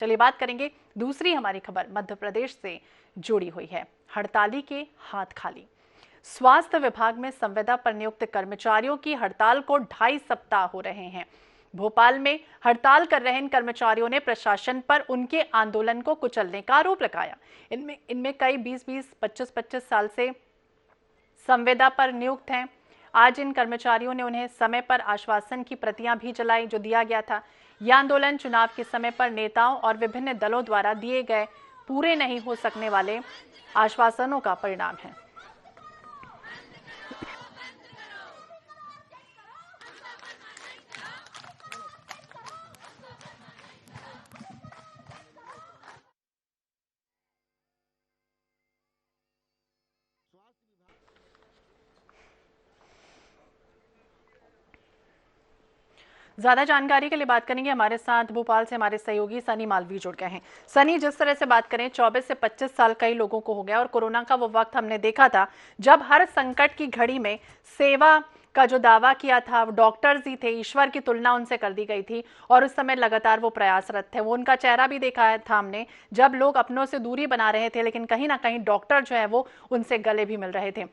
चलिए बात करेंगे दूसरी हमारी खबर मध्य प्रदेश से जुड़ी हुई है। हड़ताली के हाथ खाली। स्वास्थ्य विभाग में संविदा पर नियुक्त कर्मचारियों की हड़ताल को 2.5 सप्ताह हो रहे हैं। भोपाल में हड़ताल कर रहे इन कर्मचारियों ने प्रशासन पर उनके आंदोलन को कुचलने का आरोप लगाया। इनमें कई 20-20, 25-25 साल से संविदा पर नियुक्त हैं। आज इन कर्मचारियों ने उन्हें समय पर आश्वासन की प्रतियां भी जलाई जो दिया गया था। यह आंदोलन चुनाव के समय पर नेताओं और विभिन्न दलों द्वारा दिए गए पूरे नहीं हो सकने वाले आश्वासनों का परिणाम है। ज्यादा जानकारी के लिए बात करेंगे। हमारे साथ भोपाल से हमारे सहयोगी सनी मालवी जुड़ गए हैं। सनी, जिस तरह से बात करें 24 से 25 साल कई लोगों को हो गया और कोरोना का वो वक्त हमने देखा था जब हर संकट की घड़ी में सेवा का जो दावा किया था डॉक्टर्स ही थे, ईश्वर की तुलना उनसे कर दी गई थी और उस समय लगातार वो प्रयासरत थे। वो उनका चेहरा भी देखा था हमने जब लोग अपनों से दूरी बना रहे थे, लेकिन कहीं ना कहीं डॉक्टर जो है वो उनसे गले भी मिल रहे थे।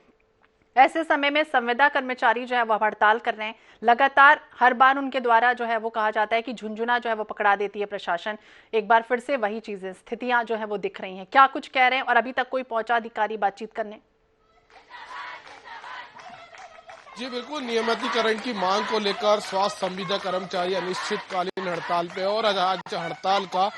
ऐसे समय में संविदा कर्मचारी जो है वो हड़ताल कर रहे हैं। लगातार हर बार उनके द्वारा जो है वो कहा जाता है कि झुंझुना जो है वो पकड़ा देती है प्रशासन। एक बार फिर से वही चीजें, स्थितियां जो है वो दिख रही हैं। क्या कुछ कह रहे हैं और अभी तक कोई पहुंचा अधिकारी बातचीत करने? जी बिल्कुल, नियमितीकरण की मांग को लेकर स्वास्थ्य संविदा कर्मचारी अनिश्चितकालीन हड़ताल पे और आज हड़ताल का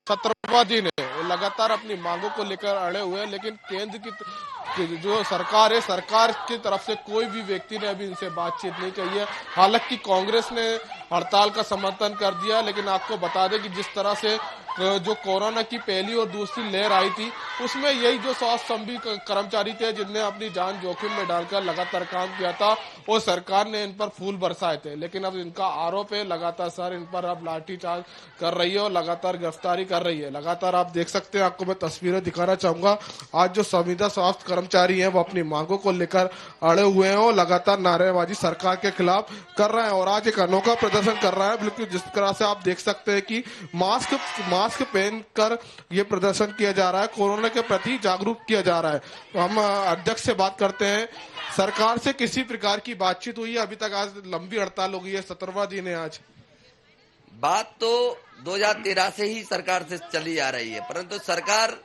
17वां दिन है। लगातार अपनी मांगों को लेकर अड़े हुए हैं, लेकिन केंद्र की जो सरकार है, सरकार की तरफ से कोई भी व्यक्ति ने अभी इनसे बातचीत नहीं की है। हालांकि कांग्रेस ने हड़ताल का समर्थन कर दिया, लेकिन आपको बता दें कि जिस तरह से जो कोरोना की पहली और दूसरी लहर आई थी उसमें यही जो स्वास्थ्य संविदा कर्मचारी थे जिनने अपनी जान जोखिम में डालकर लगातार काम किया था और सरकार ने इन पर फूल बरसाए थे। लेकिन अब इनका आरोप है लगातार सर इन पर अब लाठीचार्ज कर रही है और लगातार गिरफ्तारी कर रही है। लगातार आप देख सकते हैं, आपको मैं तस्वीरें दिखाना चाहूंगा। आज जो संविदा स्वास्थ्य कर्मचारी हैं वो अपनी मांगों को लेकर अड़े हुए हैं और लगातार नारेबाजी सरकार के खिलाफ कर रहे हैं और आज एक अनोखा प्रदर्शन कर रहा है। बिल्कुल जिस तरह से आप देख सकते हैं कि मास्क पहनकर ये प्रदर्शन किया जा रहा है, कोरोना के प्रति जागरूक किया जा रहा है। तो हम अध्यक्ष से बात करते हैं, सरकार से किसी प्रकार की बातचीत हुई है अभी तक? आज लंबी हड़ताल हो गई है, 17वां दिन है आज। बात तो 2013 से ही सरकार से चली आ रही है, परंतु सरकार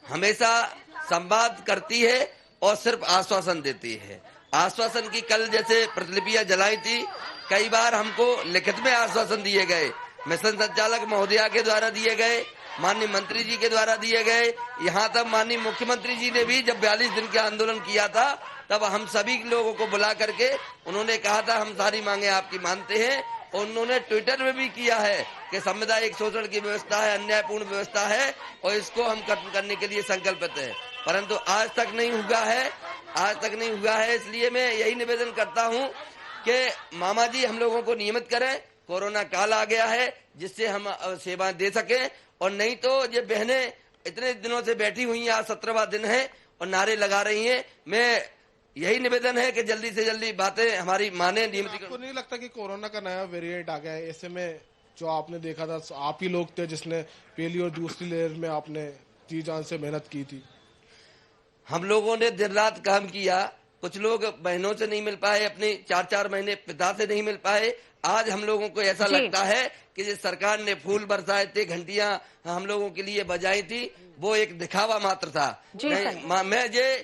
हमेशा संवाद करती है और सिर्फ आश्वासन देती है। आश्वासन की कल जैसे प्रतिलिपियां जलाई थी, कई बार हमको लिखित में आश्वासन दिए गए, मिशन संचालक महोदया के द्वारा दिए गए, माननीय मंत्री जी के द्वारा दिए गए, यहाँ तक माननीय मुख्यमंत्री जी ने भी जब 42 दिन के आंदोलन किया था तब हम सभी लोगों को बुला करके उन्होंने कहा था हम सारी मांगे आपकी मानते हैं। और उन्होंने ट्विटर में भी किया है कि संविदा एक शोषण की व्यवस्था है, अन्यायपूर्ण व्यवस्था है और इसको हम खत्म करने के लिए संकल्पित है, परंतु आज तक नहीं हुआ है। इसलिए मैं यही निवेदन करता हूं कि मामा जी हम लोगों को नियमित करें। कोरोना काल आ गया है जिससे हम सेवाएं दे सकें, और नहीं तो ये बहनें इतने दिनों से बैठी हुई हैं, आज 17वां दिन है और नारे लगा रही हैं। मैं यही निवेदन है कि जल्दी से जल्दी बातें हमारी माने। आपको नहीं लगता कि कोरोना का नया वेरिएंट आ गया है? ऐसे में जो आपने देखा था, आप ही लोग थे जिसने पहली और दूसरी लहर में आपने जी जान से मेहनत की थी। हम लोगों ने दिन रात काम किया, कुछ लोग बहनों से नहीं मिल पाए, अपने 4-4 महीने पिता से नहीं मिल पाए। आज हम लोगों को ऐसा लगता है कि जिस सरकार ने फूल बरसाए थे, घंटियां हम लोगों के लिए बजाई थी, वो एक दिखावा मात्र था। मैं ये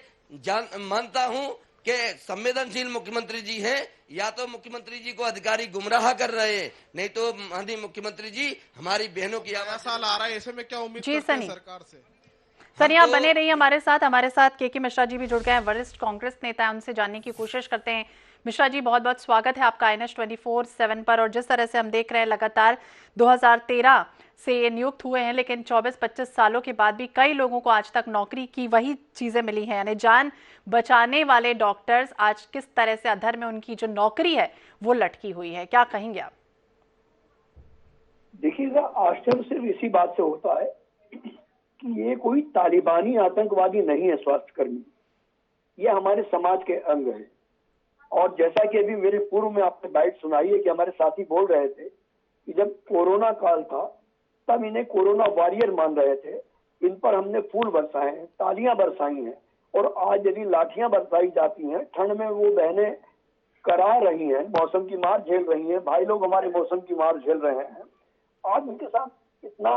मानता हूं कि संवेदनशील मुख्यमंत्री जी हैं, या तो मुख्यमंत्री जी को अधिकारी गुमराह कर रहे हैं, नहीं तो माननीय मुख्यमंत्री जी हमारी बहनों की आवाज साल आ रहा है, ऐसे में क्या उम्मीद करते हैं सरकार से? सर आप बने रहिए हमारे साथ के मिश्रा जी भी जुड़ गए हैं, वरिष्ठ कांग्रेस नेता हैं, उनसे जानने की कोशिश करते हैं। मिश्रा जी, बहुत बहुत स्वागत है आपका INS 24/7 पर। और जिस तरह से हम देख रहे हैं लगातार 2013 से ये नियुक्त हुए हैं, लेकिन 24-25 सालों के बाद भी कई लोगों को आज तक नौकरी की वही चीजें मिली हैं, यानी जान बचाने वाले डॉक्टर्स आज किस तरह से अधर में उनकी जो नौकरी है वो लटकी हुई है, क्या कहेंगे आप? देखिएगा, आश्चर्य सिर्फ इसी बात से होता है कि ये कोई तालिबानी आतंकवादी नहीं है स्वास्थ्यकर्मी, ये हमारे समाज के अंग है। और जैसा कि अभी मेरे पूर्व में आपने बाइट सुनाई है कि हमारे साथी बोल रहे थे कि जब कोरोना काल था तब इन्हें कोरोना वॉरियर मान रहे थे। इन पर हमने फूल बरसाए हैं, तालियां बरसाई हैं, और आज यदि लाठियां बरसाई जाती हैं, ठंड में वो बहनें करा रही हैं, मौसम की मार झेल रही हैं, भाई लोग हमारे मौसम की मार झेल रहे हैं, आज उनके साथ इतना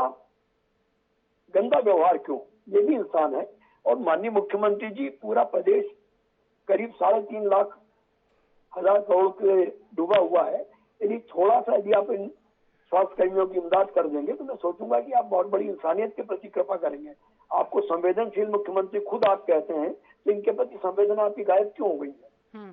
गंदा व्यवहार क्यों? ये भी इंसान है। और माननीय मुख्यमंत्री जी, पूरा प्रदेश करीब 3.5 लाख करोड़ के डूबा हुआ है। यदि थोड़ा सा यदि आप इन स्वास्थ्य कर्मियों की इमदाद कर देंगे तो मैं सोचूंगा कि आप बहुत बड़ी इंसानियत के प्रति कृपा करेंगे। आपको संवेदनशील मुख्यमंत्री खुद आप कहते हैं, तो इनके प्रति संवेदना आपकी गायब क्यों हो गई है?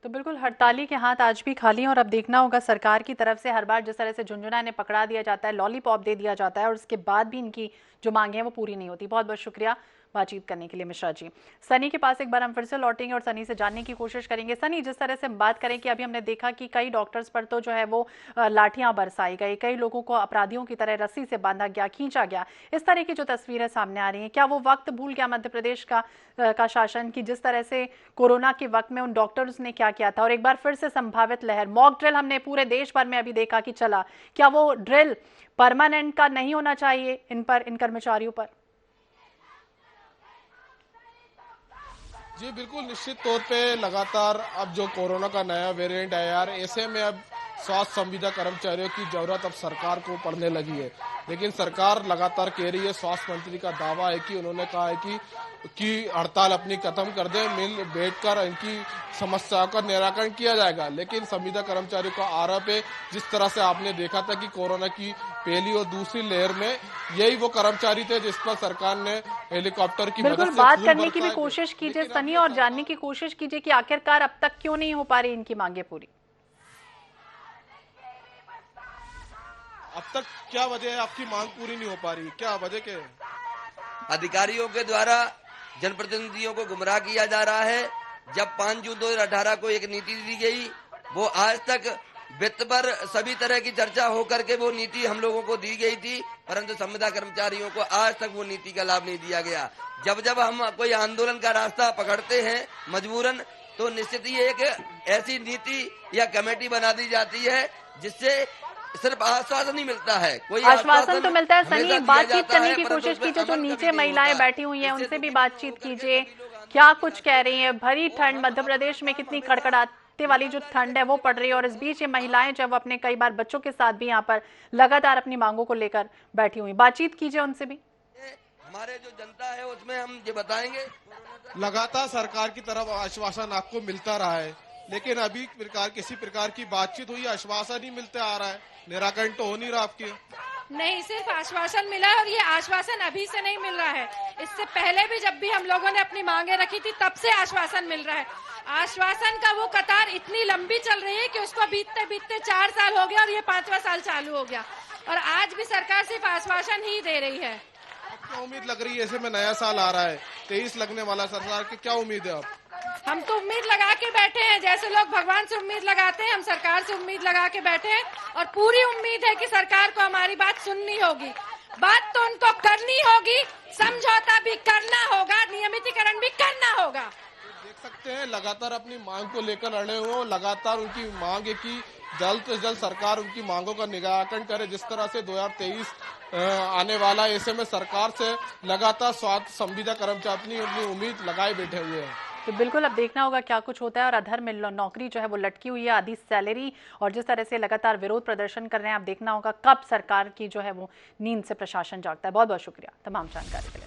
तो बिल्कुल हड़ताली के हाथ आज भी खाली हैं और अब देखना होगा सरकार की तरफ से हर बार जिस तरह से झुंझुना ने पकड़ा दिया जाता है, लॉलीपॉप दे दिया जाता है और उसके बाद भी इनकी जो मांगे हैं वो पूरी नहीं होती। बहुत बहुत शुक्रिया बातचीत करने के लिए मिश्रा जी। सनी के पास एक बार हम फिर से लौटेंगे और सनी से जानने की कोशिश करेंगे। सनी, जिस तरह से बात करें कि अभी हमने देखा कि कई डॉक्टर्स पर तो जो है वो लाठियां बरसाई गई, कई लोगों को अपराधियों की तरह रस्सी से बांधा गया, खींचा गया, इस तरह की जो तस्वीरें सामने आ रही हैं, क्या वो वक्त भूल गया मध्य प्रदेश का शासन की जिस तरह से कोरोना के वक्त में उन डॉक्टर्स ने क्या किया था? और एक बार फिर से संभावित लहर मॉक ड्रिल हमने पूरे देश भर में अभी देखा कि चला, क्या वो ड्रिल परमानेंट का नहीं होना चाहिए इन कर्मचारियों पर? जी बिल्कुल, निश्चित तौर पे लगातार अब जो कोरोना का नया वेरिएंट है यार, ऐसे में अब स्वास्थ्य संविदा कर्मचारियों की जरूरत अब सरकार को पड़ने लगी है। लेकिन सरकार लगातार कह रही है, स्वास्थ्य मंत्री का दावा है कि उन्होंने कहा है कि हड़ताल अपनी खत्म कर दे, मिल बैठकर इनकी समस्याओं का निराकरण किया जाएगा। लेकिन संविदा कर्मचारियों का आरोप है, जिस तरह से आपने देखा था कि कोरोना की पहली और दूसरी लहर में यही वो कर्मचारी थे जिस पर सरकार ने हेलीकॉप्टर की मदद से बात करने की भी कोशिश कीजिए सनी और जानने की कोशिश कीजिए कि आखिरकार अब तक क्यों नहीं हो पा रही इनकी मांगे पूरी। अब तक क्या वजह है आपकी मांग पूरी नहीं हो पा रही? क्या वजह क्या है? अधिकारियों के द्वारा जनप्रतिनिधियों को गुमराह किया जा रहा है। जब 5 जून 2018 को एक नीति दी गई, वो आज तक वित्त पर सभी तरह की चर्चा होकर के वो नीति हम लोगों को दी गई थी, परंतु संविदा कर्मचारियों को आज तक वो नीति का लाभ नहीं दिया गया। जब जब हम कोई आंदोलन का रास्ता पकड़ते हैं मजबूरन, तो निश्चित ही एक ऐसी नीति या कमेटी बना दी जाती है जिससे सिर्फ आश्वासन ही मिलता है। कोई आश्वासन तो मिलता है सनी, बातचीत करने की कोशिश कीजिए। जो नीचे महिलाएं बैठी हुई हैं उनसे भी बातचीत कीजिए, क्या कुछ कह रही हैं। भरी ठंड, मध्य प्रदेश में कितनी कड़कड़ाते वाली जो ठंड है वो पड़ रही है और इस बीच ये महिलाएं जब अपने कई बार बच्चों के साथ भी यहाँ पर लगातार अपनी मांगों को लेकर बैठी हुई, बातचीत कीजिए उनसे भी। हमारे जो जनता है उसमें हम ये बताएंगे, लगातार सरकार की तरफ आश्वासन आपको मिलता रहा है, लेकिन अभी किसी प्रकार की बातचीत हुई, आश्वासन ही मिलते आ रहा है, निराकरण तो हो नहीं रहा आपके। नहीं, सिर्फ आश्वासन मिला है और ये आश्वासन अभी से नहीं मिल रहा है। इससे पहले भी जब भी हम लोगों ने अपनी मांगे रखी थी तब से आश्वासन मिल रहा है। आश्वासन का वो कतार इतनी लंबी चल रही है कि उसको बीतते बीतते 4 साल हो गया और ये 5वां साल चालू हो गया और आज भी सरकार सिर्फ आश्वासन ही दे रही है। क्या उम्मीद लग रही है? ऐसे में नया साल आ रहा है, 23 लगने वाला, सरकार की क्या उम्मीद है? हम तो उम्मीद लगा के बैठे हैं, जैसे लोग भगवान से उम्मीद लगाते हैं, हम सरकार से उम्मीद लगा के बैठे हैं और पूरी उम्मीद है कि सरकार को हमारी बात सुननी होगी। बात तो उनको करनी होगी, समझौता भी करना होगा, नियमितीकरण भी करना होगा। देख सकते हैं लगातार अपनी मांग को लेकर अड़े हुए, लगातार उनकी मांग है कि जल्द से जल्द सरकार उनकी मांगों का निराकरण करे। जिस तरह से 2023 आने वाला, ऐसे में सरकार से लगातार स्वास्थ्य संविदा कर्मचारी अपनी उम्मीद लगाए बैठे हुए हैं। तो बिल्कुल अब देखना होगा क्या कुछ होता है और अधर में नौकरी जो है वो लटकी हुई है, आधी सैलरी, और जिस तरह से लगातार विरोध प्रदर्शन कर रहे हैं, अब देखना होगा कब सरकार की जो है वो नींद से प्रशासन जागता है। बहुत बहुत शुक्रिया तमाम जानकारी के लिए।